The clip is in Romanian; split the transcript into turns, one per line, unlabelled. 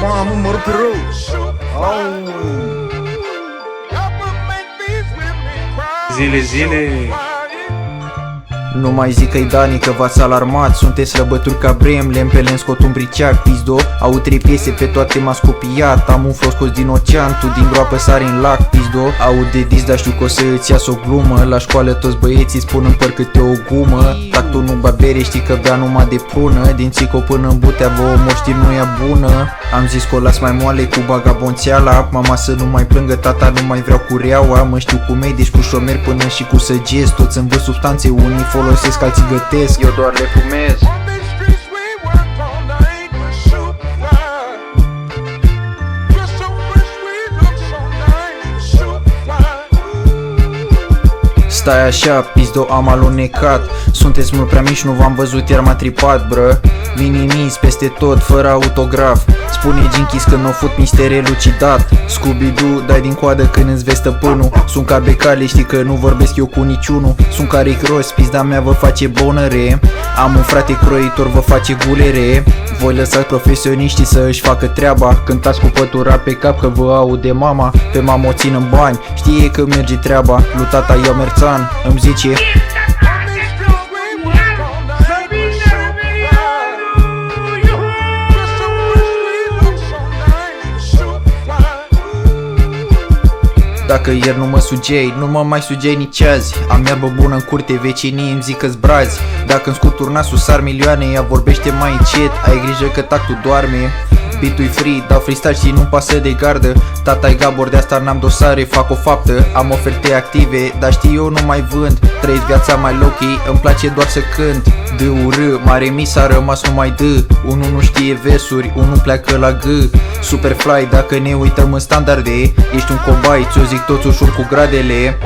Mamă, mă rup rău. Au.
Zile
Nu mai zic că-i Dani, că v-ați alarmat. Sunteți slăbături ca Brem, lempele în scot un briceac. Pizdo, au 3 piese, pe toate m-ați copiat. Am un flow scos din ocean, tu din groapă sari în lac. Pizdo, aud de dis, dar știu că o să îți ias o glumă. La școală toți băieții spun în păr câte o gumă. Tactul nu ba bere, știi că bea numai de prună. Din țico până în butea, vă omor, știi, nu e bună. Am zis că o las mai moale cu bagabonțeala. Mama să nu mai plângă, tata nu mai vreau cureaua. Mă știu cu medici, cu șomeri până și cu săgeți. Toți învăț substanțe, unii folosesc, alții gătesc. Eu doar le fumez. Stai așa, pizdo, am alunecat. Sunteți mult prea mici, nu v-am văzut, iar m-a tripat, bră. Minimiți peste tot, fără autograf. Spune Jinkies că n-o fut mister elucidat. Scooby-Doo, dai din coadă când îți vezi stăpânul. Sunt ca Becali, știi că nu vorbesc eu cu niciunul. Sunt ca Rick Ross, pizda mea vă face bonăre. Am un frate croitor, vă face gulere. Voi lăsați profesioniștii să își facă treaba. Cântați cu pătura pe cap că vă aude mama. Pe mamă o țin în bani, știe că merge treaba. Lui tata iau merțan, îmi zice dacă ieri nu mă sugei, nu mă mai sugei nici azi. Am iarbă bună în curte, vecinii îmi zic că-s brazi. Dacă-mi scutur nasul sar milioane, ea vorbește mai încet. Ai grijă că tactul doarme. Beat-ul free, dau freestyle și nu-mi pasă de gardă. Tata-i Gabor, de asta n-am dosare, fac o faptă. Am oferte active, dar știi eu nu mai vând. Trăiesc viața mai low-key, îmi place doar să cânt. D-U-R, mare mi s-a rămas numai D. Unul nu știe versuri, unul pleacă la G. Superfly, dacă ne uităm în standarde, ești un cobai, ți-o zic toți ușor cu gradele.